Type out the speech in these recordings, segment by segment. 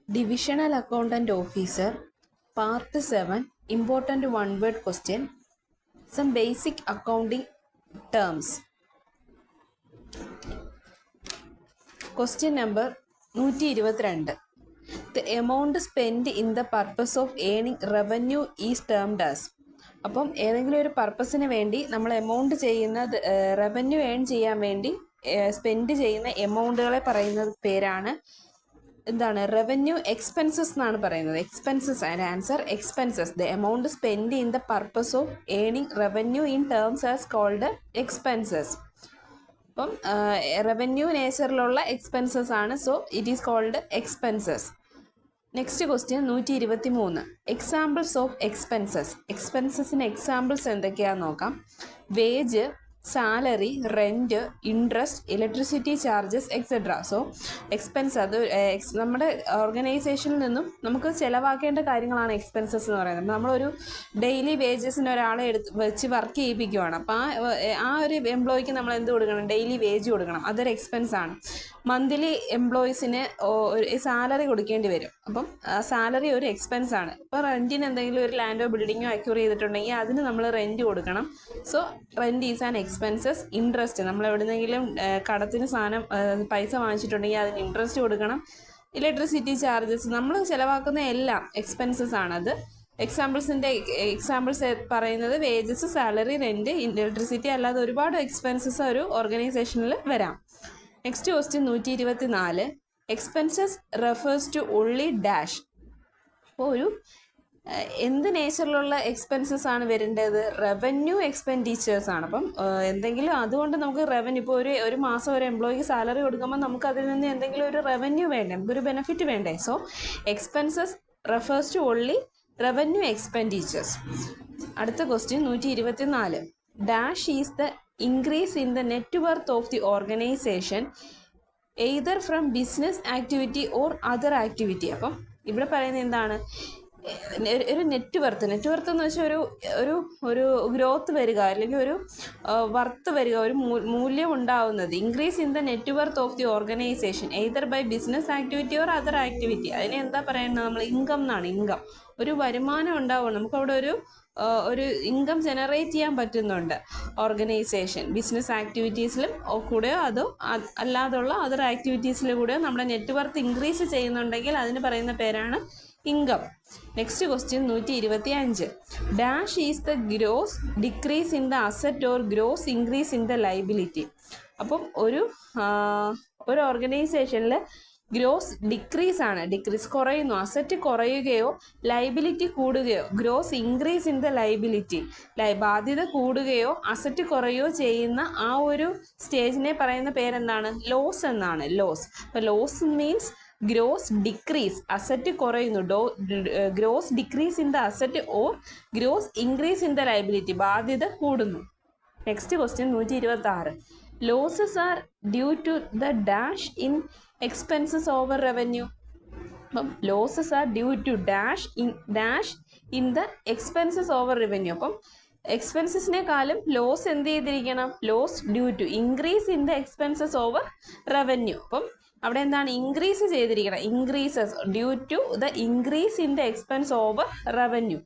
Divisional Accountant Officer, Part 7, Important One-Word Question. Some basic accounting terms. Question number 122. The amount spent in the purpose of earning revenue is termed as. അപ്പം ഏതെങ്കിലും ഒരു പർപ്പസിന് വേണ്ടി നമ്മൾ amount ചെയ്യുന്നത് revenue earn ചെയ്യാൻ വേണ്ടി spend ചെയ്യുന്ന എമൗണ്ടുകളെ പറയുന്ന പേരാണ് എന്താണ് റവന്യൂ എക്സ്പെൻസസ് എന്നാണ് പറയുന്നത്. Expenses and answer expenses. The amount spend in the purpose of earning revenue in terms as called expenses. അപ്പം റവന്യൂ നേച്ചറിലുള്ള എക്സ്പെൻസസ് ആണ്. So it is called expenses. Next question 123. Examples of expenses. എക്സ്പെൻസസിന് examples എന്തൊക്കെയാണെന്ന് നോക്കാം. Wage, salary, rent, interest, electricity charges etcetera. So expense അത് നമ്മുടെ ഓർഗനൈസേഷനിൽ നിന്നും നമുക്ക് ചിലവാക്കേണ്ട കാര്യങ്ങളാണ് എക്സ്പെൻസസ് എന്ന് പറയുന്നത്. നമ്മളൊരു ഡെയിലി വേജസിന് ഒരാളെ വെച്ച് വർക്ക് ചെയ്യിപ്പിക്കുവാണ്. അപ്പോൾ ആ ഒരു എംപ്ലോയിക്ക് നമ്മൾ എന്ത് കൊടുക്കണം? ഡെയിലി വേജ് കൊടുക്കണം. അതൊരു എക്സ്പെൻസ് ആണ്. മന്ത്ലി എംപ്ലോയീസിന് സാലറി കൊടുക്കേണ്ടി വരും. അപ്പം സാലറി ഒരു എക്സ്പെൻസ് ആണ്. ഇപ്പോൾ റെൻറ്റിന് എന്തെങ്കിലും ഒരു ലാൻഡോ ബിൽഡിങ്ങോ അക്യൂർ ചെയ്തിട്ടുണ്ടെങ്കിൽ അതിന് നമ്മൾ റെൻറ്റ് കൊടുക്കണം. So rent is an expenses. Interest, നമ്മൾ എവിടെന്നെങ്കിലും കടത്തിന് പൈസ വാങ്ങിച്ചിട്ടുണ്ടെങ്കിൽ അതിന് ഇൻട്രസ്റ്റ് കൊടുക്കണം. ഇലക്ട്രിസിറ്റി ചാർജസ്, നമ്മൾ ചിലവാക്കുന്ന എല്ലാം എക്സ്പെൻസസ് ആണത്. എക്സാമ്പിൾസ് പറയുന്നത് വേജസ്, സാലറി, റെൻറ്റ്, ഇലക്ട്രിസിറ്റി അല്ലാതെ ഒരുപാട് എക്സ്പെൻസസ് ഒരു ഓർഗനൈസേഷനിൽ വരാം. Next question 124. Expenses refers to only dash. അപ്പോൾ ഒരു എന്ത് നേച്ചറിലുള്ള എക്സ്പെൻസസ് ആണ് വരേണ്ടത്? റവന്യൂ എക്സ്പെൻഡിച്ചേഴ്സ് ആണ്. അപ്പം എന്തെങ്കിലും അതുകൊണ്ട് നമുക്ക് റവന്യൂ, ഇപ്പോൾ ഒരു മാസം ഒരു എംപ്ലോയിക്ക് സാലറി കൊടുക്കുമ്പോൾ നമുക്ക് അതിൽ നിന്ന് എന്തെങ്കിലും ഒരു റവന്യൂ വേണ്ടേ, നമുക്കൊരു ബെനിഫിറ്റ് വേണ്ടേ? So expenses refers to only revenue expenditures. അടുത്ത question 124. Dash is the increase in the net worth of the organisation either from business activity or other activity. അപ്പം ഇവിടെ പറയുന്നത് എന്താണ്? ഒരു നെറ്റ് വർത്ത് എന്ന് വെച്ചാൽ ഒരു ഗ്രോത്ത് വരിക, അല്ലെങ്കിൽ ഒരു വർത്ത് വരിക, ഒരു മൂല്യം ഉണ്ടാവുന്നത്. Increase in the net worth of the organisation either by business activity or other activity. അതിനെ എന്താ പറയുന്നത്? നമ്മൾ ഇൻകം എന്നാണ്. ഇൻകം, ഒരു വരുമാനം ഉണ്ടാവുക. നമുക്കവിടെ ഒരു ഇൻകം ജനറേറ്റ് ചെയ്യാൻ പറ്റുന്നുണ്ട് ഓർഗനൈസേഷൻ. ബിസിനസ് ആക്ടിവിറ്റീസിലും കൂടെയോ അതോ അല്ലാതുള്ള അതർ ആക്ടിവിറ്റീസിലും കൂടെയോ നമ്മുടെ നെറ്റ് വർത്ത് ഇൻക്രീസ് ചെയ്യുന്നുണ്ടെങ്കിൽ അതിന് പറയുന്ന പേരാണ് income. Next question 125. Dash is the gross decrease in the asset or gross increase in the liability. അപ്പം ഒരു ഓർഗനൈസേഷനിൽ ഗ്രോസ് ഡിക്രീസ് ആണ്, ഡിക്രീസ് കുറയുന്നു, അസറ്റ് കുറയുകയോ ലൈബിലിറ്റി കൂടുകയോ, gross increase in the liability, ബാധ്യത കൂടുകയോ അസറ്റ് കുറയുകയോ ചെയ്യുന്ന ആ ഒരു സ്റ്റേജിനെ പറയുന്ന പേരെന്താണ്? ലോസ് എന്നാണ്. ലോസ്. അപ്പോൾ loss means gross decrease, asset കുറയുന്നു. Gross decrease in the asset or gross increase in the liability, ബാധ്യത കൂടുന്നു. Next question 126. Losses are due to the dash in expenses over revenue. അപ്പം losses are due to dash in the expenses over revenue. അപ്പം എക്സ്പെൻസസിനെക്കാളും loss എന്ത് ചെയ്തിരിക്കണം? Loss due to increase in the expenses over revenue. അപ്പം അവിടെ എന്താണ്? Increase ചെയ്തിരിക്കണം. Increases due to the increase in the expense over revenue.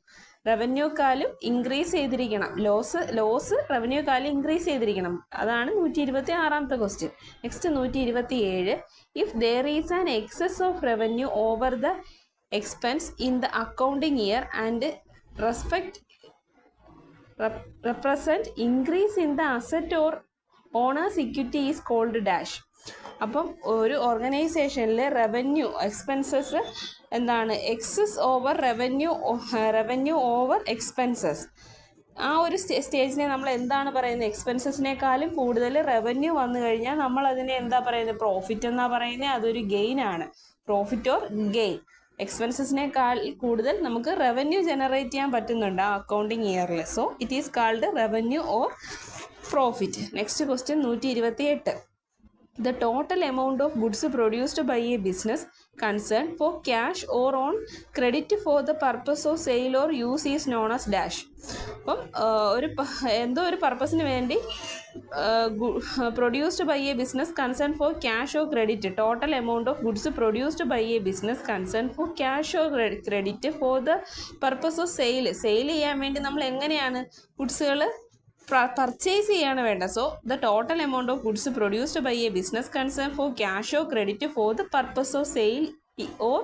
റവന്യൂക്കാലും increase ചെയ്തിരിക്കണം. ലോസ് റവന്യൂക്കാലും ഇൻക്രീസ് ചെയ്തിരിക്കണം. അതാണ് 126ാമത്തെ question. Next 127. If there is an excess of revenue over the expense in the accounting year and represent increase in the asset or owner's equity is called dash. അപ്പം ഒരു ഓർഗനൈസേഷനിൽ revenue expenses എന്താണ്? Excess over revenue over expenses. ആ ഒരു സ്റ്റേജിനെ നമ്മൾ എന്താണ് പറയുന്നത്? എക്സ്പെൻസസിനേക്കാളും കൂടുതൽ റവന്യൂ വന്നു കഴിഞ്ഞാൽ നമ്മൾ അതിനെ എന്താ പറയുന്നത്? പ്രോഫിറ്റ് എന്നാ പറയുന്നത്. അതൊരു ഗെയിൻ ആണ്. Profit or gain. എക്സ്പെൻസസിനേക്കാൾ കൂടുതൽ നമുക്ക് റവന്യൂ ജനറേറ്റ് ചെയ്യാൻ പറ്റുന്നുണ്ട് ആ അക്കൗണ്ടിങ് ഇയറിൽ. So it is called revenue or profit. Next question 128. the total amount of goods produced by a business concern for cash or on credit for the purpose of sale or use is known as dash. അപ്പം എന്തോ ഒരു പർപ്പസിന് വേണ്ടി produced by a business concern for cash or credit, total amount of goods produced by a business concern for cash or credit for the purpose of sale ചെയ്യാൻ വേണ്ടി നമ്മൾ എങ്ങനെയാണ് ഗുഡ്സുകൾ purchase ചെയ്യാണ് വേണ്ട. So the total amount of goods produced by a business concern for cash or credit for the purpose of sale or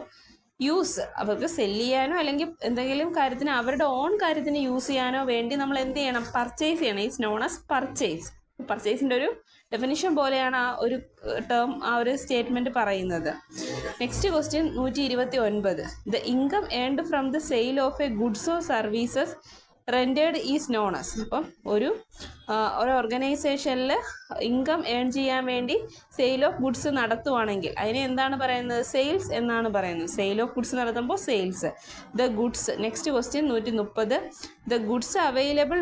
use. അവർക്ക് sell ചെയ്യാനോ അല്ലെങ്കിൽ എന്തെങ്കിലും കാര്യത്തിന് അവരുടെ ഓൺ കാര്യത്തിന് യൂസ് ചെയ്യാനോ വേണ്ടി നമ്മൾ എന്ത് ചെയ്യണം? പർച്ചേസ് ചെയ്യണം. Is known as purchase. പർച്ചേസിൻ്റെ ഒരു ഡെഫിനിഷൻ പോലെയാണ് ആ ഒരു ടേം, ആ ഒരു സ്റ്റേറ്റ്മെൻറ്റ് പറയുന്നത്. Next question 129. The income earned from the sale of a goods or services rendered is known as. അപ്പം ഒരു ഓർഗനൈസേഷനിൽ ഇൻകം ഏൺ ചെയ്യാൻ വേണ്ടി സെയിൽ ഓഫ് ഗുഡ്സ് നടത്തുവാണെങ്കിൽ അതിനെ എന്താണ് പറയുന്നത്? സെയിൽസ് എന്നാണ് പറയുന്നത്. സെയിൽ ഓഫ് ഗുഡ്സ് നടത്തുമ്പോൾ sales. The goods. Next question 130. The goods available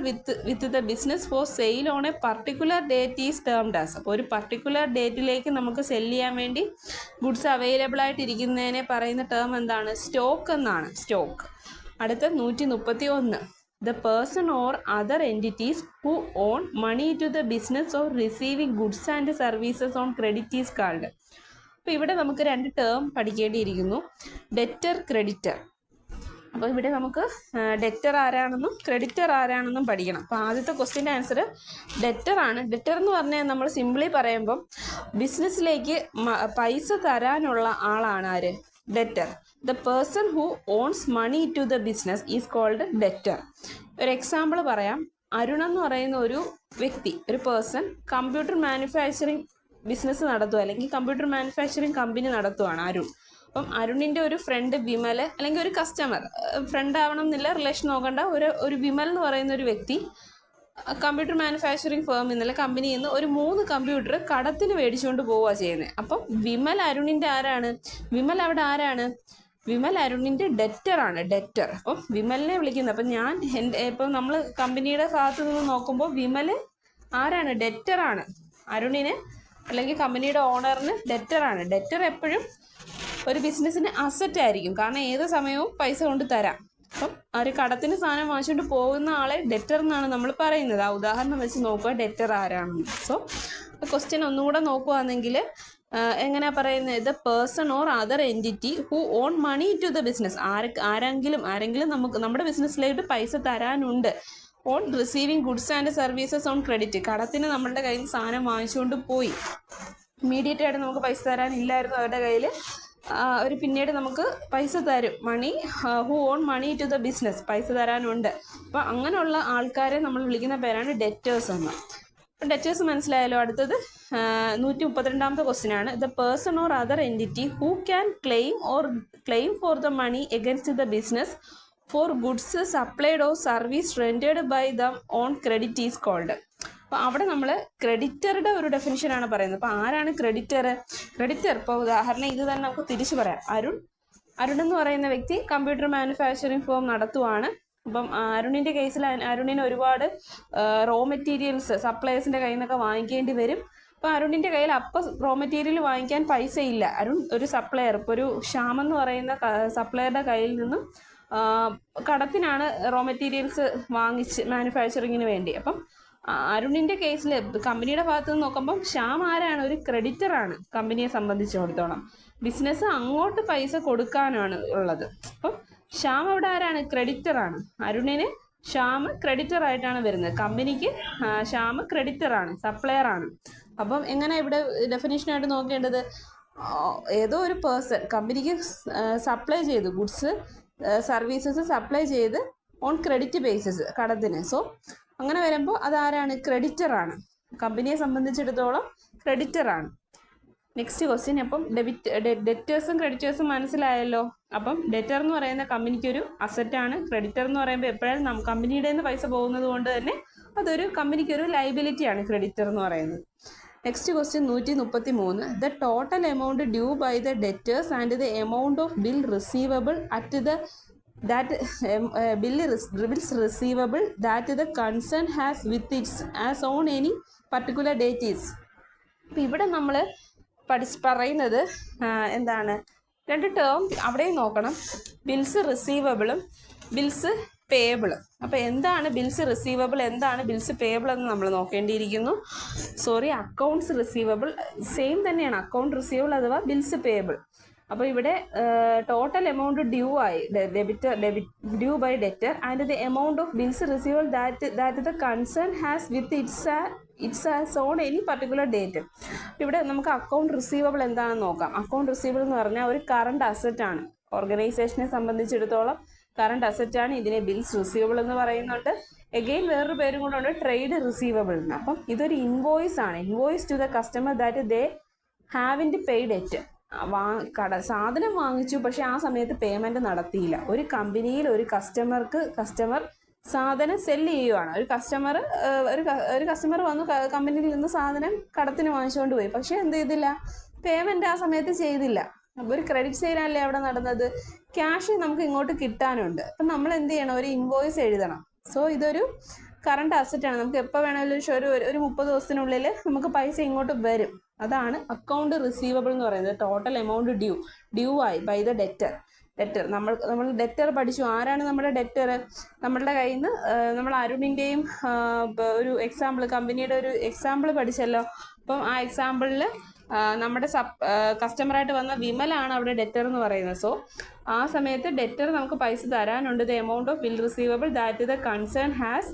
with the business for sale on A particular date is termed as. അപ്പോൾ ഒരു പർട്ടിക്കുലർ ഡേറ്റിലേക്ക് നമുക്ക് സെല് ചെയ്യാൻ വേണ്ടി ഗുഡ്സ് അവൈലബിൾ ആയിട്ടിരിക്കുന്നതിനെ പറയുന്ന ടേം എന്താണ്? സ്റ്റോക്ക് എന്നാണ്. സ്റ്റോക്ക്. അടുത്ത 131. The person or other entities who own money to the business of receiving goods and services on credit is called. അപ്പോൾ ഇവിടെ നമുക്ക് രണ്ട് ടേം പഠിക്കേണ്ടിയിരിക്കുന്നു. Debtor, creditor. അപ്പോൾ ഇവിടെ നമുക്ക് ഡെറ്റർ ആരാണെന്നും ക്രെഡിറ്റർ ആരാണെന്നും പഠിക്കണം. അപ്പോൾ ആദ്യത്തെ ക്വസ്റ്റ്യൻ്റെ ആൻസർ ഡെറ്റർ ആണ്. ഡെറ്റർ എന്ന് പറഞ്ഞാൽ നമ്മൾ സിംപ്ലി പറയുമ്പം ബിസിനസ്സിലേക്ക് പൈസ തരാനുള്ള ആളാണ് ആര്? Debtor. The person who owns money to the business is called debtor. ഒരു എക്സാമ്പിൾ പറയാം. അരുൺ എന്ന് പറയുന്ന ഒരു വ്യക്തി, ഒരു പേഴ്സൺ കമ്പ്യൂട്ടർ മാനുഫാക്ചറിങ് ബിസിനസ് നടത്തുക, അല്ലെങ്കിൽ കമ്പ്യൂട്ടർ മാനുഫാക്ചറിങ് കമ്പനി നടത്തുവാണ് അരുൺ. അപ്പം അരുണിൻ്റെ ഒരു ഫ്രണ്ട് വിമൽ, അല്ലെങ്കിൽ ഒരു കസ്റ്റമർ, ഫ്രണ്ട് ആവണം എന്നില്ല, റിലേഷൻ നോക്കണ്ട, ഒരു വിമൽ എന്ന് പറയുന്ന ഒരു വ്യക്തി കമ്പ്യൂട്ടർ മാനുഫാക്ചറിങ് ഫേമിൽ നിന്നല്ല കമ്പനിയിൽ നിന്ന് ഒരു 3 കമ്പ്യൂട്ടർ കടത്തിന് മേടിച്ചുകൊണ്ട് പോവുക ചെയ്യുന്നത്. അപ്പം വിമൽ അരുണിൻ്റെ ആരാണ്? വിമൽ അവിടെ ആരാണ്? വിമൽ അരുണിൻ്റെ ഡെറ്ററാണ്. ഡെറ്റർ. അപ്പം വിമലിനെ വിളിക്കുന്നത്. അപ്പം ഇപ്പം നമ്മൾ കമ്പനിയുടെ ഭാഗത്ത് നിന്ന് നോക്കുമ്പോൾ വിമൽ ആരാണ്? ഡെറ്ററാണ്. അരുണിന് അല്ലെങ്കിൽ കമ്പനിയുടെ ഓണറിന് ഡെറ്ററാണ്. ഡെറ്റർ എപ്പോഴും ഒരു ബിസിനസ്സിന് അസറ്റ് ആയിരിക്കും. കാരണം ഏത് സമയവും പൈസ കൊണ്ട് തരാം. അപ്പം ഒരു കടത്തിന് സാധനം വാങ്ങിച്ചുകൊണ്ട് പോകുന്ന ആളെ ഡെറ്റർ എന്നാണ് നമ്മൾ പറയുന്നത്. ആ ഉദാഹരണം വെച്ച് നോക്കുക ഡെറ്റർ ആരാണെന്ന്. സോ ക്വസ്റ്റ്യൻ ഒന്നുകൂടെ നോക്കുകയാണെങ്കിൽ എങ്ങനെയാ പറയുന്നത്? The person or other entity who own money to the business. ആരെങ്കിലും നമുക്ക് നമ്മുടെ ബിസിനസ്സിലേക്ക് പൈസ തരാനുണ്ട്. On receiving goods and services on credit. കടത്തിന് നമ്മളുടെ കയ്യിൽ നിന്ന് സാധനം വാങ്ങിച്ചുകൊണ്ട് പോയി. ഇമ്മീഡിയറ്റ് ആയിട്ട് നമുക്ക് പൈസ തരാനില്ലായിരുന്നു അവരുടെ കയ്യിൽ. ഒരു പിന്നീട് നമുക്ക് പൈസ തരും. Money who own money to the business. പൈസ തരാനുണ്ട്. അപ്പോൾ അങ്ങനെയുള്ള ആൾക്കാരെ നമ്മൾ വിളിക്കുന്ന പേരാണ് ഡെറ്റേഴ്സ് എന്ന്. അപ്പം ഡെറ്റേഴ്സ് മനസ്സിലായല്ലോ. അടുത്തത് 132ാമത്തെ ക്വസ്റ്റ്യൻ ആണ്. The person or other entity who can claim for the money against the business for goods supplied or service rendered by them on credit is called. അപ്പോൾ അവിടെ നമ്മൾ ക്രെഡിറ്ററുടെ ഒരു ഡെഫിനിഷനാണ് പറയുന്നത്. അപ്പോൾ ആരാണ് ക്രെഡിറ്റർ? ഇപ്പോൾ ഉദാഹരണം ഇത് തന്നെ നമുക്ക് തിരിച്ചു പറയാം. അരുൺ എന്ന് പറയുന്ന വ്യക്തി കമ്പ്യൂട്ടർ മാനുഫാക്ചറിങ് ഫേം നടത്തുവാണ്. അപ്പം അരുണിൻ്റെ കേസിൽ അരുണിന് ഒരുപാട് റോ മെറ്റീരിയൽസ് സപ്ലയേഴ്സിൻ്റെ കയ്യിൽ നിന്നൊക്കെ വാങ്ങിക്കേണ്ടി വരും. അപ്പോൾ അരുണിൻ്റെ കയ്യിൽ റോ മെറ്റീരിയൽ വാങ്ങിക്കാൻ പൈസ ഇല്ല. അരുൺ ഒരു സപ്ലയർ, ഇപ്പോൾ ഒരു ശ്യാം എന്ന് പറയുന്ന സപ്ലയറുടെ കയ്യിൽ നിന്നും കടത്തിനാണ് റോ മെറ്റീരിയൽസ് വാങ്ങിച്ച് മാനുഫാക്ചറിങ്ങിന് വേണ്ടി. അപ്പം അരുണിൻ്റെ കേസിൽ കമ്പനിയുടെ ഭാഗത്ത് നിന്ന് നോക്കുമ്പം ശ്യാം ആരാണ്? ഒരു ക്രെഡിറ്ററാണ്. കമ്പനിയെ സംബന്ധിച്ചിടത്തോളം ബിസിനസ് അങ്ങോട്ട് പൈസ കൊടുക്കാനാണ് ഉള്ളത്. അപ്പം ശ്യാം അവിടെ ആരാണ്? ക്രെഡിറ്ററാണ്. അരുണിന് ശ്യാം ക്രെഡിറ്ററായിട്ടാണ് വരുന്നത്. കമ്പനിക്ക് ശ്യാം ക്രെഡിറ്ററാണ്, സപ്ലയറാണ്. അപ്പം എങ്ങനെ ഇവിടെ ഡെഫിനേഷനായിട്ട് നോക്കേണ്ടത്? ഏതോ ഒരു പേഴ്സൺ കമ്പനിക്ക് സപ്ലൈ ചെയ്തു, ഗുഡ്സ് സർവീസസ് സപ്ലൈ ചെയ്ത് ഓൺ ക്രെഡിറ്റ് ബേസിസ് കടത്തിന്. സോ അങ്ങനെ വരുമ്പോൾ അതാരാണ്? ക്രെഡിറ്ററാണ്. കമ്പനിയെ സംബന്ധിച്ചിടത്തോളം ക്രെഡിറ്ററാണ്. Next question. അപ്പം ഡെറ്റേഴ്സും ക്രെഡിറ്റേഴ്സും മനസ്സിലായല്ലോ. അപ്പം ഡെറ്റർ എന്ന് പറയുന്ന കമ്പനിക്കൊരു അസറ്റാണ്. ക്രെഡിറ്റർ എന്ന് പറയുമ്പോൾ എപ്പോഴും കമ്പനിയുടെ നിന്ന് പൈസ പോകുന്നത് കൊണ്ട് തന്നെ അതൊരു കമ്പനിക്കൊരു ലൈബിലിറ്റിയാണ് ക്രെഡിറ്റർ എന്ന് പറയുന്നത്. Next question 133. The total amount due by the debtors and the amount of bill receivable at the bills receivable that the concern has with its as on any particular date is. അപ്പോൾ ഇവിടെ നമ്മൾ പറയുന്നത് എന്താണ്, രണ്ട് term അവിടെയും നോക്കണം. Bills റിസീവബിളും bills പേയബിളും. അപ്പോൾ എന്താണ് ബിൽസ് റിസീവബിൾ, എന്താണ് ബിൽസ് പേയബിൾ എന്ന് നമ്മൾ നോക്കേണ്ടിയിരിക്കുന്നു. അക്കൗണ്ട്സ് റിസീവബിൾ സെയിം തന്നെയാണ്, അക്കൗണ്ട് റിസീവബിൾ അഥവാ ബിൽസ് പേയബിൾ. അപ്പോൾ ഇവിടെ ടോട്ടൽ എമൗണ്ട് ഡ്യൂ ആയി, due by debtor and the amount of bills receivable that the concern has with its as on any particular date. ഇവിടെ നമുക്ക് അക്കൗണ്ട് റിസീവബിൾ എന്താണെന്ന് നോക്കാം. Account receivable എന്ന് പറഞ്ഞാൽ ഒരു കറണ്ട് അസറ്റാണ്, ഓർഗനൈസേഷനെ സംബന്ധിച്ചിടത്തോളം കറണ്ട് അസറ്റാണ്. ഇതിനെ ബിൽസ് റിസീവബിൾ എന്ന് പറയുന്നുണ്ട്. എഗെയിൻ വേറൊരു പേരും കൂടെ ഉണ്ട്, ട്രേഡ് റിസീവബിൾ എന്ന്. അപ്പം ഇതൊരു ഇൻവോയ്സ് ആണ്, invoice to the customer that they haven't paid it. സാധനം വാങ്ങിച്ചു, പക്ഷെ ആ സമയത്ത് പേയ്മെൻറ്റ് നടത്തിയില്ല. ഒരു കമ്പനിയിൽ ഒരു കസ്റ്റമർ സാധനം സെല്ല് ചെയ്യുവാണ്. ഒരു കസ്റ്റമർ വന്നു കമ്പനിയിൽ നിന്ന് സാധനം കടത്തിന് വാങ്ങിച്ചുകൊണ്ട് പോയി, പക്ഷെ എന്ത് ചെയ്തില്ല, പേയ്മെൻറ്റ് ആ സമയത്ത് ചെയ്തില്ല. അപ്പോൾ ഒരു ക്രെഡിറ്റ് സെയിലല്ലേ അവിടെ നടന്നത്, ക്യാഷ് നമുക്ക് ഇങ്ങോട്ട് കിട്ടാനുണ്ട്. അപ്പം നമ്മൾ എന്ത് ചെയ്യണം, ഒരു ഇൻവോയ്സ് എഴുതണം. സോ ഇതൊരു കറണ്ട് അസറ്റാണ്, നമുക്ക് എപ്പോൾ വേണമെങ്കിലും ഒരു 30 ദിവസത്തിനുള്ളിൽ നമുക്ക് പൈസ ഇങ്ങോട്ട് വരും. അതാണ് അക്കൗണ്ട് റിസീവബിൾ എന്ന് പറയുന്നത്. ടോട്ടൽ എമൗണ്ട് ഡ്യൂ ആയി ബൈ ദ ഡെറ്റർ. നമ്മൾ ഡെറ്റർ പഠിച്ചു. ആരാണ് നമ്മുടെ ഡെറ്റർ? നമ്മളുടെ കയ്യിൽ നിന്ന് നമ്മൾ അരുണിൻ്റെയും ഒരു എക്സാമ്പിൾ, കമ്പനിയുടെ ഒരു എക്സാമ്പിൾ പഠിച്ചല്ലോ. അപ്പം ആ എക്സാമ്പിളിൽ നമ്മുടെ കസ്റ്റമറായിട്ട് വന്ന വിമലാണ് അവിടെ ഡെറ്റർ എന്ന് പറയുന്നത്. സോ ആ സമയത്ത് ഡെറ്റർ നമുക്ക് പൈസ തരാനുണ്ട്. The amount of bill receivable that the concern has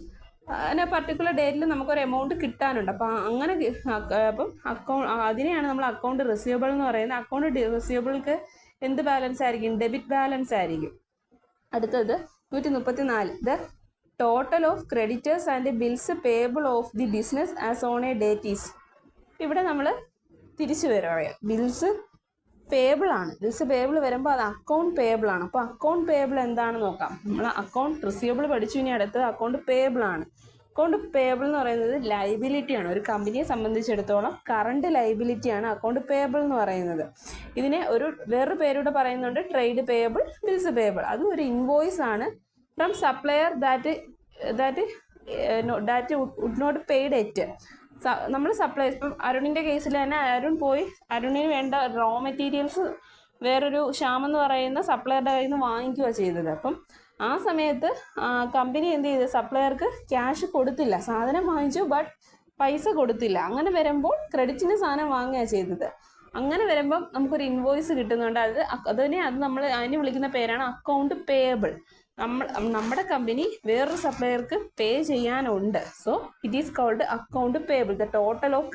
particular ഡേറ്റിൽ നമുക്കൊരു എമൗണ്ട് കിട്ടാനുണ്ട്. അപ്പം അങ്ങനെ അതിനെയാണ് നമ്മൾ അക്കൗണ്ട് റിസീവബിൾ എന്ന് പറയുന്നത്. അക്കൗണ്ട് റിസീവബിൾക്ക് എന്ത് ബാലൻസ് ആയിരിക്കും? ഡെബിറ്റ് ബാലൻസ് ആയിരിക്കും. അടുത്തത് 134, the total of creditors and bills payable of the business as on A date is. ഇവിടെ നമ്മൾ തിരിച്ചു വരാം. ബിൽസ് പേയബിൾ ആണ്. ബിൽസ് പേയബിൾ വരുമ്പോൾ അത് അക്കൗണ്ട് പേയബിൾ ആണ്. അപ്പോൾ അക്കൗണ്ട് പേയബിൾ എന്താണെന്ന് നോക്കാം. നമ്മൾ അക്കൗണ്ട് റിസീവബിൾ പഠിച്ചു, ഇനി അടുത്തത് അക്കൗണ്ട് പേയബിൾ ആണ്. അക്കൗണ്ട് പേയബിൾ എന്ന് പറയുന്നത് ലൈബിലിറ്റിയാണ്. ഒരു കമ്പനിയെ സംബന്ധിച്ചിടത്തോളം കറണ്ട് ലൈബിലിറ്റിയാണ് അക്കൗണ്ട് പേയബിൾ എന്ന് പറയുന്നത്. ഇതിനെ വേറൊരു പേരൂടെ പറയുന്നുണ്ട്, ട്രേഡ് പേയബിൾ, ബിൽസ് പേയബിൾ. അതും ഒരു ഇൻവോയ്സ് ആണ് from supplier that would not paid it. നമ്മൾ സപ്ലൈസ്, ഇപ്പം അരുണിൻ്റെ കേസിൽ തന്നെ അരുണിന് വേണ്ട റോ മെറ്റീരിയൽസ് വേറൊരു ശ്യാം എന്ന് പറയുന്ന സപ്ലയറുടെ കയ്യിൽ നിന്ന് വാങ്ങിക്കുക ചെയ്തത്. അപ്പം ആ സമയത്ത് കമ്പനി എന്ത് ചെയ്ത് സപ്ലയർക്ക് ക്യാഷ് കൊടുത്തില്ല. സാധനം വാങ്ങിച്ചു ബട്ട് പൈസ കൊടുത്തില്ല. അങ്ങനെ വരുമ്പോൾ ക്രെഡിറ്റിന് സാധനം വാങ്ങുകയാണ് ചെയ്തത്. അങ്ങനെ വരുമ്പം നമുക്കൊരു ഇൻവോയ്സ് കിട്ടുന്നുണ്ട്. അത് നമ്മൾ അതിന് വിളിക്കുന്ന പേരാണ് അക്കൗണ്ട് പേയബിൾ. നമ്മുടെ കമ്പനി വേറൊരു സപ്ലയർക്ക് പേ ചെയ്യാനുണ്ട്. So it is called account payable. The total of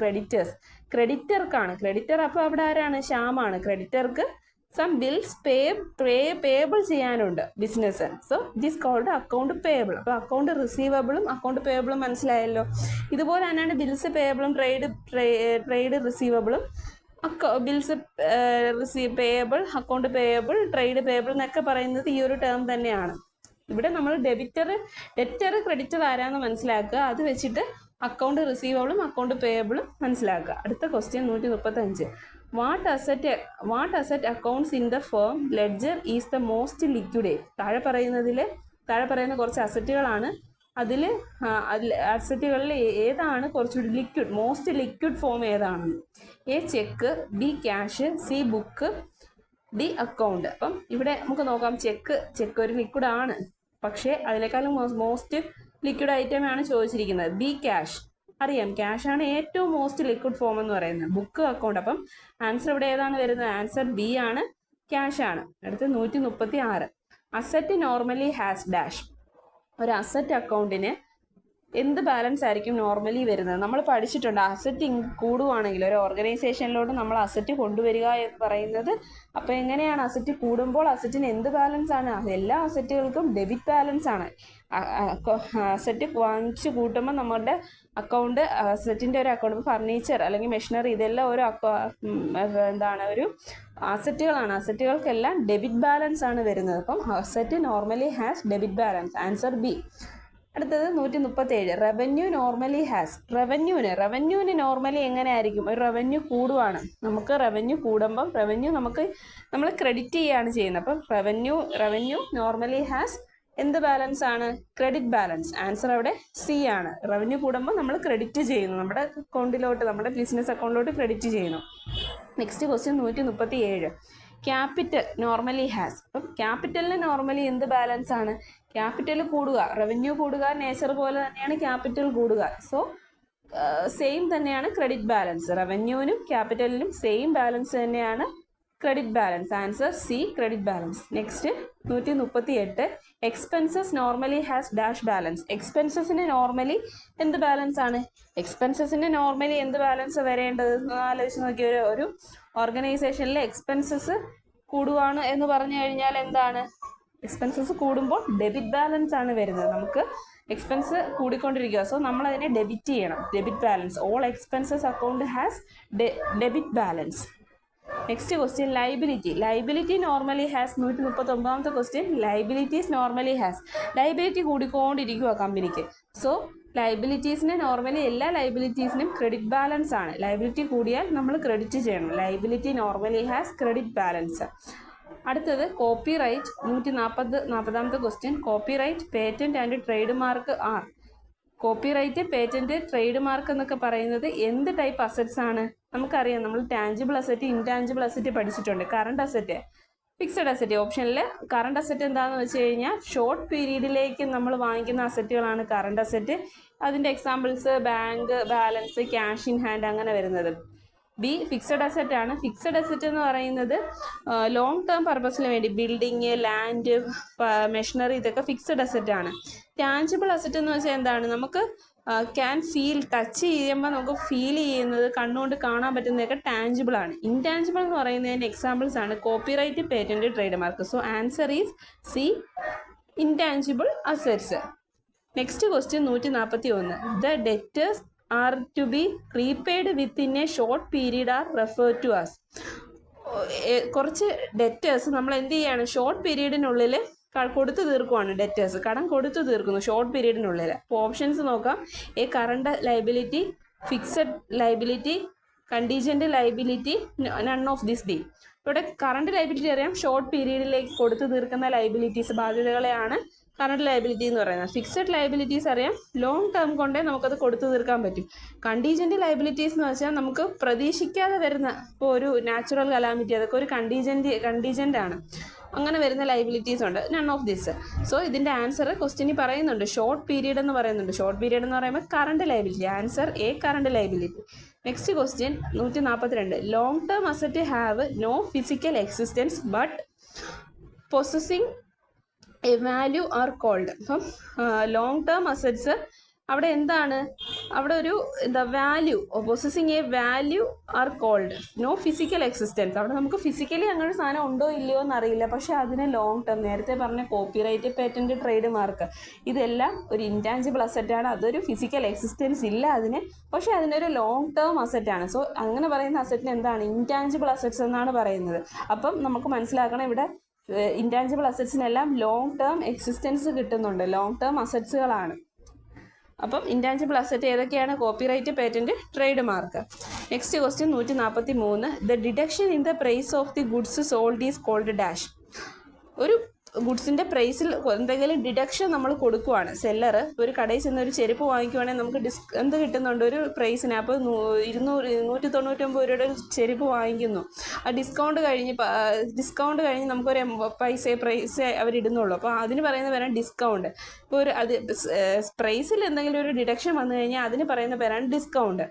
ക്രെഡിറ്റർക്കാണ്. ക്രെഡിറ്റർ അപ്പോൾ അവിടെ ആരാണ്? ശ്യാമാണ്. ക്രെഡിറ്റർക്ക് സം ബിൽസ് പേയബിൾ ചെയ്യാനുണ്ട് business. So it is called account payable. അപ്പോൾ അക്കൗണ്ട് റിസീവബിളും അക്കൗണ്ട് പേയബിളും മനസ്സിലായല്ലോ. ഇതുപോലെ തന്നെയാണ് ബിൽസ് പേയബിളും ട്രേഡ് റിസീവബിളും. Bills payable, account payable, trade payable എന്നൊക്കെ പറയുന്നത് ഈ ഒരു ടേം തന്നെയാണ്. ഇവിടെ നമ്മൾ ഡെറ്റർ ക്രെഡിറ്റർ ആരാന്ന് മനസ്സിലാക്കുക. അത് വെച്ചിട്ട് അക്കൗണ്ട് റിസീവബിളും അക്കൗണ്ട് പേയബിളും മനസ്സിലാക്കുക. അടുത്ത question 135. What asset accounts in the firm ledger is the most liquid? താഴെ പറയുന്ന കുറച്ച് അസറ്റുകളാണ്. അതിൽ അസറ്റുകളിൽ ഏതാണ് കുറച്ചുകൂടി മോസ്റ്റ് ലിക്വിഡ് ഫോം ഏതാണെന്ന്? A cheque, B cash, C book, D account. അപ്പം ഇവിടെ നമുക്ക് നോക്കാം. ചെക്ക് ഒരു ലിക്വിഡ് ആണ്, പക്ഷേ അതിനേക്കാളും മോസ്റ്റ് ലിക്വിഡ് ഐറ്റമാണ് ചോദിച്ചിരിക്കുന്നത്. B cash. അറിയാം, ക്യാഷാണ് ഏറ്റവും മോസ്റ്റ് ലിക്വിഡ് ഫോം എന്ന് പറയുന്നത്. Book, account. അപ്പം ആൻസർ ഇവിടെ ഏതാണ് വരുന്നത്? ആൻസർ ബി ആണ്, ക്യാഷ് ആണ്. അടുത്ത് 136. Asset normally has dash. ഒരു അസറ്റ് അക്കൗണ്ടിന് എന്ത് ബാലൻസ് ആയിരിക്കും നോർമലി വരുന്നത്? നമ്മൾ പഠിച്ചിട്ടുണ്ട്. അസറ്റ് കൂടുവാണെങ്കിൽ ഒരു ഓർഗനൈസേഷനിലോട്ട് നമ്മൾ അസറ്റ് കൊണ്ടുവരിക എന്ന് പറയുന്നത്. അപ്പോൾ എങ്ങനെയാണ് അസറ്റ് കൂടുമ്പോൾ അസറ്റിന് എന്ത് ബാലൻസ് ആണ്? എല്ലാ അസറ്റുകൾക്കും ഡെബിറ്റ് ബാലൻസ് ആണ്. അസറ്റ് വാങ്ങിച്ച് കൂട്ടുമ്പോൾ നമ്മുടെ അക്കൗണ്ട്, അസറ്റിൻ്റെ ഒരു അക്കൗണ്ട്, ഫർണിച്ചർ അല്ലെങ്കിൽ മെഷീനറി, ഇതെല്ലാം ഒരു ഒരു അസറ്റുകളാണ്. അസറ്റുകൾക്കെല്ലാം ഡെബിറ്റ് ബാലൻസ് ആണ് വരുന്നത്. അപ്പം asset normally has debit balance. Answer B. അടുത്തത് 137. Revenue normally has. റവന്യൂവിന് നോർമലി എങ്ങനെ ആയിരിക്കും? ഒരു റവന്യൂ കൂടുവാണ്. നമുക്ക് റവന്യൂ കൂടുമ്പം നമ്മൾ ക്രെഡിറ്റ് ചെയ്യുകയാണ് ചെയ്യുന്നത്. അപ്പം റവന്യൂ നോർമലി ഹാസ് എന്ത് ബാലൻസ് ആണ്? Credit balance. ആൻസർ അവിടെ സി ആണ്. റവന്യൂ കൂടുമ്പോൾ നമ്മൾ ക്രെഡിറ്റ് ചെയ്യുന്നു, നമ്മുടെ അക്കൗണ്ടിലോട്ട്, നമ്മുടെ ബിസിനസ് അക്കൗണ്ടിലോട്ട് ക്രെഡിറ്റ് ചെയ്യുന്നു. Next question 137. Capital normally has. അപ്പം ക്യാപിറ്റലിന് നോർമലി എന്ത് ബാലൻസ് ആണ്? ക്യാപിറ്റൽ കൂടുക, റവന്യൂ കൂടുക, നേച്ചർ പോലെ തന്നെയാണ് ക്യാപിറ്റൽ കൂടുക. സോ സെയിം തന്നെയാണ് ക്രെഡിറ്റ് ബാലൻസ്. റവന്യൂവിനും ക്യാപിറ്റലിനും സെയിം ബാലൻസ് തന്നെയാണ് credit balance. Answer C, credit balance. Next 138. Expenses normally has dash balance. എക്സ്പെൻസസിന് നോർമലി എന്ത് ബാലൻസ് ആണ്? എക്സ്പെൻസസിന് നോർമലി എന്ത് ബാലൻസ് വരേണ്ടത്? ആലോചിച്ച് നോക്കിയ ഒരു ഓർഗനൈസേഷനിലെ എക്സ്പെൻസസ് കൂടുവാണ് എന്ന് പറഞ്ഞു കഴിഞ്ഞാൽ എന്താണ്? എക്സ്പെൻസസ് കൂടുമ്പോൾ ഡെബിറ്റ് ബാലൻസ് ആണ് വരുന്നത്. നമുക്ക് എക്സ്പെൻസ് കൂടിക്കൊണ്ടിരിക്കുക. സോ നമ്മൾ അതിനെ ഡെബിറ്റ് ചെയ്യണം. Debit balance. All expenses account has debit balance. Next question liability. Liability normally has. 139ാമത്തെ question liabilities normally has. Liability കൂടിക്കൊണ്ടിരിക്കുക കമ്പനിക്ക്. സോ ലൈബിലിറ്റീസിന് നോർമലി എല്ലാ ലൈബിലിറ്റീസിനും ക്രെഡിറ്റ് ബാലൻസ് ആണ്. ലൈബിലിറ്റി കൂടിയാൽ നമ്മൾ ക്രെഡിറ്റ് ചെയ്യണം. Liability normally has credit balance. അടുത്തത് കോപ്പി റൈറ്റ്. 140ാമത്തെ question copyright, patent and trademark are. Copyright, patent, trademark എന്നൊക്കെ പറയുന്നത് എന്ത് ടൈപ്പ് അസറ്റ്സ് ആണ്? നമുക്കറിയാം, നമ്മൾ ടാഞ്ചിബിൾ അസറ്റ്, ഇൻടാഞ്ചിബിൾ അസറ്റ് പഠിച്ചിട്ടുണ്ട്. Current asset, fixed asset. ഓപ്ഷനിൽ കറണ്ട് അസറ്റ് എന്താണെന്ന് വെച്ച് കഴിഞ്ഞാൽ ഷോർട്ട് പീരീഡിലേക്ക് നമ്മൾ വാങ്ങിക്കുന്ന അസറ്റുകളാണ് കറണ്ട് അസറ്റ്. അതിൻ്റെ examples bank balance, cash in hand, അങ്ങനെ വരുന്നത്. ബി ഫിക്സഡ് അസറ്റ് ആണ്. ഫിക്സഡ് അസറ്റ് എന്ന് പറയുന്നത് ലോങ് ടേം പർപ്പസിന് വേണ്ടി ബിൽഡിങ്, ലാൻഡ്, മെഷീനറി, ഇതൊക്കെ ഫിക്സഡ് അസറ്റ് ആണ്. ടാഞ്ചിബിൾ അസറ്റ് എന്ന് വെച്ചാൽ എന്താണ്? നമുക്ക് ക്യാൻ ഫീൽ, ടച്ച് ചെയ്യുമ്പോൾ നമുക്ക് ഫീൽ ചെയ്യുന്നത്, കണ്ണുകൊണ്ട് കാണാൻ പറ്റുന്നതൊക്കെ ടാഞ്ചിബിൾ ആണ്. ഇൻടാഞ്ചിബിൾ എന്ന് പറയുന്നതിന് എക്സാമ്പിൾസ് ആണ് copyright, patent, trademark. So answer is C, intangible assets. Next question 141. The debtors are to be repaid within a short period are refer to as. കുറച്ച് ഡെറ്റേഴ്സ് നമ്മൾ എന്ത് ചെയ്യാണ്? ഷോർട്ട് പീരീഡിനുള്ളിൽ കൊടുത്തു തീർക്കുവാണ്. Debtors കടം കൊടുത്തു തീർക്കുന്നു ഷോർട്ട് പീരീഡിനുള്ളിൽ. അപ്പോൾ ഓപ്ഷൻസ് നോക്കാം. A current liability, fixed liability, contingent liability, none of this B. ഇവിടെ കറണ്ട് ലൈബിലിറ്റി അറിയാം, ഷോർട്ട് പീരീഡിലേക്ക് കൊടുത്തു തീർക്കുന്ന ലൈബിലിറ്റീസ്, ബാധ്യതകളെയാണ് കറണ്ട് ലൈബിലിറ്റി എന്ന് പറയുന്നത്. ഫിക്സഡ് ലൈബിലിറ്റീസ് അറിയാം, ലോങ് ടേം കൊണ്ടേ നമുക്കത് കൊടുത്തു തീർക്കാൻ പറ്റും. കണ്ടീജന്റ് ലൈബിലിറ്റീസ് എന്ന് വെച്ചാൽ നമുക്ക് പ്രതീക്ഷിക്കാതെ വരുന്ന, ഇപ്പോൾ ഒരു നാച്ചുറൽ കലാമിറ്റി, അതൊക്കെ ഒരു കണ്ടീജന്റ് ആണ്. അങ്ങനെ വരുന്ന ലൈബിലിറ്റീസ് ഉണ്ട്. None of this. സോ ഇതിൻ്റെ ആൻസർ ക്വസ്റ്റ്യനിൽ പറയുന്നുണ്ട്, ഷോർട്ട് പീരീഡ് എന്ന് പറയുന്നുണ്ട്. ഷോർട്ട് പീരീഡ് എന്ന് പറയുമ്പോൾ current liability. Answer A, current liability. Next question 142. Long term asset have no physical existence but possessing a value are called. അപ്പം long term assets അവിടെ എന്താണ്? അവിടെ ഒരു value, possessing a value are called no physical existence. അവിടെ നമുക്ക് physically അങ്ങനെ ഒരു സാധനം ഉണ്ടോ ഇല്ലയോ എന്നറിയില്ല, പക്ഷെ അതിന് ലോങ് ടേം, നേരത്തെ പറഞ്ഞ കോപ്പിറൈറ്റ്, പേറ്റന്റ്, ട്രേഡ് മാർക്ക്, ഇതെല്ലാം ഒരു ഇൻടാഞ്ചിബിൾ അസറ്റാണ്. അതൊരു ഫിസിക്കൽ എക്സിസ്റ്റൻസ് ഇല്ല അതിന്, പക്ഷെ അതിനൊരു ലോങ് ടേം അസറ്റാണ്. സോ അങ്ങനെ പറയുന്ന അസറ്റിന് എന്താണ്? ഇൻടാഞ്ചിബിൾ അസറ്റ്സ് എന്നാണ് പറയുന്നത്. അപ്പം നമുക്ക് മനസ്സിലാക്കണം, ഇവിടെ ഇൻടാഞ്ചിബിൾ അസറ്റ്സിനെല്ലാം ലോങ് ടേം എക്സിസ്റ്റൻസ് കിട്ടുന്നുണ്ട്, ലോങ് ടേം അസറ്റ്സുകളാണ്. അപ്പം ഇൻടാഞ്ചിബിൾ അസറ്റ് ഏതൊക്കെയാണ്? Copyright, patent, trademark. Next question 143. The deduction in the price of the goods sold is called dash. ഒരു ഗുഡ്സിൻ്റെ പ്രൈസിൽ എന്തെങ്കിലും ഡിഡക്ഷൻ നമ്മൾ കൊടുക്കുവാണ്. സെല്ലർ ഒരു കടയിൽ ചെന്ന് ഒരു ചെരുപ്പ് വാങ്ങിക്കുവാണെങ്കിൽ നമുക്ക് എന്ത് കിട്ടുന്നുണ്ട്? ഒരു പ്രൈസിന്. അപ്പോൾ 199 രൂപയുടെ ഒരു ചെരുപ്പ് വാങ്ങിക്കുന്നു. ആ ഡിസ്കൗണ്ട് കഴിഞ്ഞ് നമുക്കൊരു പ്രൈസ് അവരിടുന്നുള്ളൂ. അപ്പോൾ അതിന് പറയുന്ന പേരാണ് ഡിസ്കൗണ്ട്. ഇപ്പോൾ പ്രൈസിൽ എന്തെങ്കിലും ഒരു ഡിഡക്ഷൻ വന്നു കഴിഞ്ഞാൽ അതിന് പറയുന്ന പേരാണ് ഡിസ്കൗണ്ട്.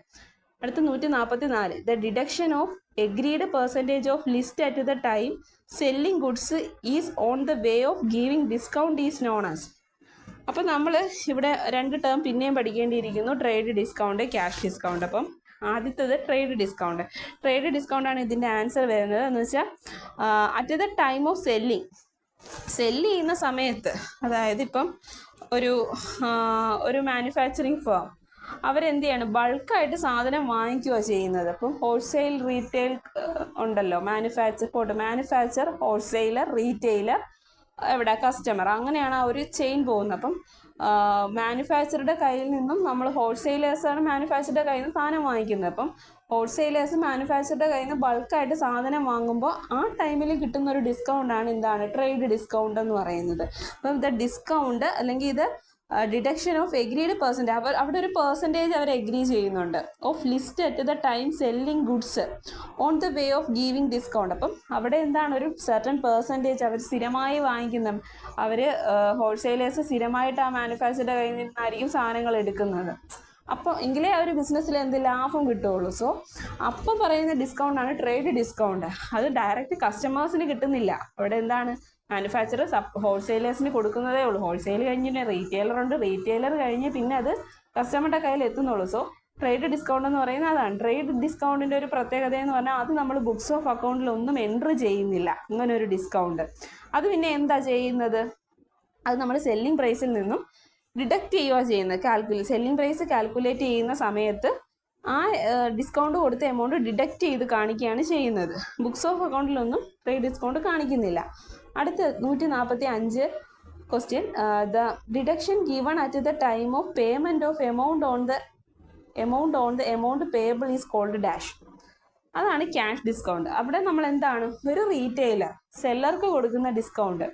അടുത്ത 144. The deduction of agreed percentage of list at the time selling goods is on the way of giving discount is known as. അപ്പോൾ നമ്മൾ ഇവിടെ രണ്ട് ടേം പിന്നെയും പഠിക്കേണ്ടിയിരിക്കുന്നു, ട്രേഡ് ഡിസ്കൗണ്ട്, ക്യാഷ് ഡിസ്കൗണ്ട്. അപ്പം ആദ്യത്തേത് ട്രേഡ് ഡിസ്കൗണ്ട്. ട്രേഡ് ഡിസ്കൗണ്ടാണ് ഇതിൻ്റെ answer വരുന്നത്. എന്ന് വെച്ചാൽ at the time of sell ചെയ്യുന്ന സമയത്ത്, അതായത് ഇപ്പം ഒരു മാനുഫാക്ചറിങ് ഫേം അവരെന്ത് ചെയ്യാണ്? ബൾക്കായിട്ട് സാധനം വാങ്ങിക്കുക ചെയ്യുന്നത്. അപ്പം ഹോൾസെയിൽ, റീറ്റെയിൽ ഉണ്ടല്ലോ, മാനുഫാക്ചർ, ഹോൾസെയിലർ, റീറ്റെയിലർ, കസ്റ്റമർ, അങ്ങനെയാണ് ആ ഒരു ചെയിൻ പോകുന്നത്. അപ്പം മാനുഫാക്ചറുടെ കയ്യിൽ നിന്നും നമ്മൾ ഹോൾസെയിലേഴ്സാണ് മാനുഫാക്ചറുടെ കയ്യിൽ നിന്ന് സാധനം വാങ്ങിക്കുന്നത്. അപ്പം ഹോൾസെയിലേഴ്സ് മാനുഫാക്ചറുടെ കയ്യിൽ നിന്ന് ബൾക്കായിട്ട് സാധനം വാങ്ങുമ്പോൾ ആ ടൈമിൽ കിട്ടുന്ന ഒരു ഡിസ്കൗണ്ടാണ് ട്രേഡ് ഡിസ്കൗണ്ട് എന്ന് പറയുന്നത്. അപ്പം ഇത് ഡിസ്കൗണ്ട് അല്ലെങ്കിൽ ഇത് ഡിഡക്ഷൻ ഓഫ് എഗ്രീഡ് പെർസെൻറ്റേജ്, അവിടെ ഒരു പെർസെൻറ്റേജ് അവർ എഗ്രി ചെയ്യുന്നുണ്ട്, of list at the time selling goods on the way of giving discount. അപ്പം അവിടെ എന്താണ്, ഒരു സർട്ടൺ പെർസെൻറ്റേജ് അവർ സ്ഥിരമായി വാങ്ങിക്കുന്ന, അവർ ഹോൾസെയിലേഴ്സ് സ്ഥിരമായിട്ട് ആ മാനുഫാക്ചറുടെ കയ്യിൽ നിന്നായിരിക്കും സാധനങ്ങൾ എടുക്കുന്നത്. അപ്പോൾ എങ്കിലേ ആ ഒരു ബിസിനസ്സിൽ എന്ത് ലാഭം കിട്ടുകയുള്ളൂ. സോ അപ്പം പറയുന്ന ഡിസ്കൗണ്ടാണ് ട്രേഡ് ഡിസ്കൗണ്ട്. അത് ഡയറക്റ്റ് കസ്റ്റമേഴ്സിന് കിട്ടുന്നില്ല. അവിടെ എന്താണ്, മാനുഫാക്ചറർ ഹോൾസെയിലേഴ്സിന് കൊടുക്കുന്നതേ ഉള്ളൂ. ഹോൾസെയിൽ കഴിഞ്ഞ് റീറ്റെയിലർ ഉണ്ട്, റീറ്റെയിലർ കഴിഞ്ഞ് പിന്നെ അത് കസ്റ്റമറുടെ കയ്യിൽ എത്തുന്നുള്ളൂ. സോ ട്രേഡ് ഡിസ്കൗണ്ട് എന്ന് പറയുന്നത് അതാണ്. ട്രേഡ് ഡിസ്കൗണ്ടിൻ്റെ ഒരു പ്രത്യേകത എന്ന് പറഞ്ഞാൽ അത് നമ്മൾ ബുക്സ് ഓഫ് അക്കൗണ്ടിലൊന്നും എൻട്രി ചെയ്യുന്നില്ല, അങ്ങനെ ഒരു ഡിസ്കൗണ്ട്. അത് പിന്നെ എന്താ ചെയ്യുന്നത്, അത് നമ്മൾ സെല്ലിംഗ് പ്രൈസിൽ നിന്നും ഡിഡക്റ്റ് ചെയ്യുക ചെയ്യുന്നത്. സെല്ലിംഗ് പ്രൈസ് കാൽക്കുലേറ്റ് ചെയ്യുന്ന സമയത്ത് ആ ഡിസ്കൗണ്ട് കൊടുത്ത എമൗണ്ട് ഡിഡക്റ്റ് ചെയ്ത് കാണിക്കുകയാണ് ചെയ്യുന്നത്. ബുക്സ് ഓഫ് അക്കൗണ്ടിലൊന്നും ട്രേഡ് ഡിസ്കൗണ്ട് കാണിക്കുന്നില്ല. അടുത്ത 145 question, the deduction given at the time of payment of amount on the amount payable is called dash. അതാണ് ക്യാഷ് ഡിസ്കൗണ്ട്. അവിടെ നമ്മൾ എന്താണ്, ഒരു റീറ്റെയിലർ സെല്ലർക്ക് കൊടുക്കുന്ന ഡിസ്കൗണ്ട്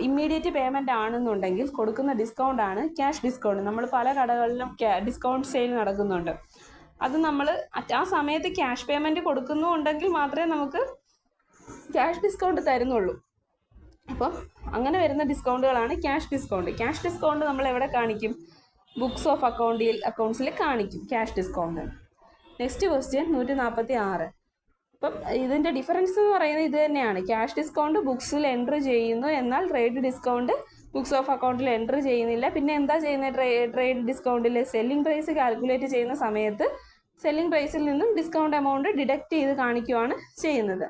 ഇമ്മീഡിയറ്റ് പേയ്മെൻ്റ് ആണെന്നുണ്ടെങ്കിൽ കൊടുക്കുന്ന ഡിസ്കൗണ്ട് ആണ് ക്യാഷ് ഡിസ്കൗണ്ട്. നമ്മൾ പല കടകളിലും ഡിസ്കൗണ്ട് സെയിൽ നടക്കുന്നുണ്ട്. അത് നമ്മൾ ആ സമയത്ത് ക്യാഷ് പേയ്മെൻറ്റ് കൊടുക്കുന്നുണ്ടെങ്കിൽ മാത്രമേ നമുക്ക് ക്യാഷ് ഡിസ്കൗണ്ട് തരുന്നുള്ളൂ. അപ്പം അങ്ങനെ വരുന്ന ഡിസ്കൗണ്ടുകളാണ് ക്യാഷ് ഡിസ്കൗണ്ട്. ക്യാഷ് ഡിസ്കൗണ്ട് നമ്മൾ എവിടെ കാണിക്കും, ബുക്സ് ഓഫ് അക്കൗണ്ട്സിൽ കാണിക്കും ക്യാഷ് ഡിസ്കൗണ്ട്. Next question 146. അപ്പം ഇതിൻ്റെ ഡിഫറൻസ് എന്ന് പറയുന്നത് ഇത് തന്നെയാണ്. ക്യാഷ് ഡിസ്കൗണ്ട് ബുക്സിൽ എൻട്രി ചെയ്യുന്നു, എന്നാൽ ട്രേഡ് ഡിസ്കൗണ്ട് ബുക്സ് ഓഫ് അക്കൗണ്ടിൽ എൻട്രി ചെയ്യുന്നില്ല. പിന്നെ എന്താ ചെയ്യുന്നത്, ട്രേഡ് ഡിസ്കൗണ്ടിൽ സെല്ലിംഗ് പ്രൈസ് കാൽക്കുലേറ്റ് ചെയ്യുന്ന സമയത്ത് സെല്ലിംഗ് പ്രൈസിൽ നിന്നും ഡിസ്കൗണ്ട് എമൗണ്ട് ഡിഡക്റ്റ് ചെയ്ത് കാണിക്കുകയാണ് ചെയ്യുന്നത്.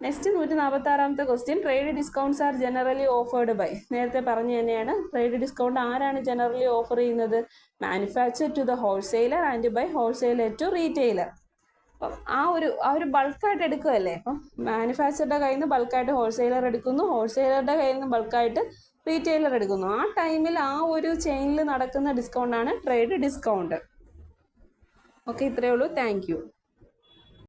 നെക്സ്റ്റ് 146ാമത്തെ question, trade discounts are generally offered by. നേരത്തെ പറഞ്ഞു തന്നെയാണ്, ട്രേഡ് ഡിസ്കൗണ്ട് ആരാണ് ജനറലി ഓഫർ ചെയ്യുന്നത്, manufacture to the wholesaler and by wholesaler to retailer. അപ്പം ആ ഒരു ബൾക്കായിട്ട് എടുക്കുകയല്ലേ. അപ്പം മാനുഫാക്ചറുടെ കയ്യിൽ നിന്ന് ബൾക്കായിട്ട് ഹോൾസെയിലർ എടുക്കുന്നു, ഹോൾസെയിലറുടെ കയ്യിൽ നിന്ന് ബൾക്കായിട്ട് റീറ്റെയിലർ എടുക്കുന്നു. ആ ടൈമിൽ ആ ഒരു ചെയിനിൽ നടക്കുന്ന ഡിസ്കൗണ്ടാണ് ട്രേഡ് ഡിസ്കൗണ്ട്. ഓക്കെ, ഇത്രയേ ഉള്ളൂ. Thank you.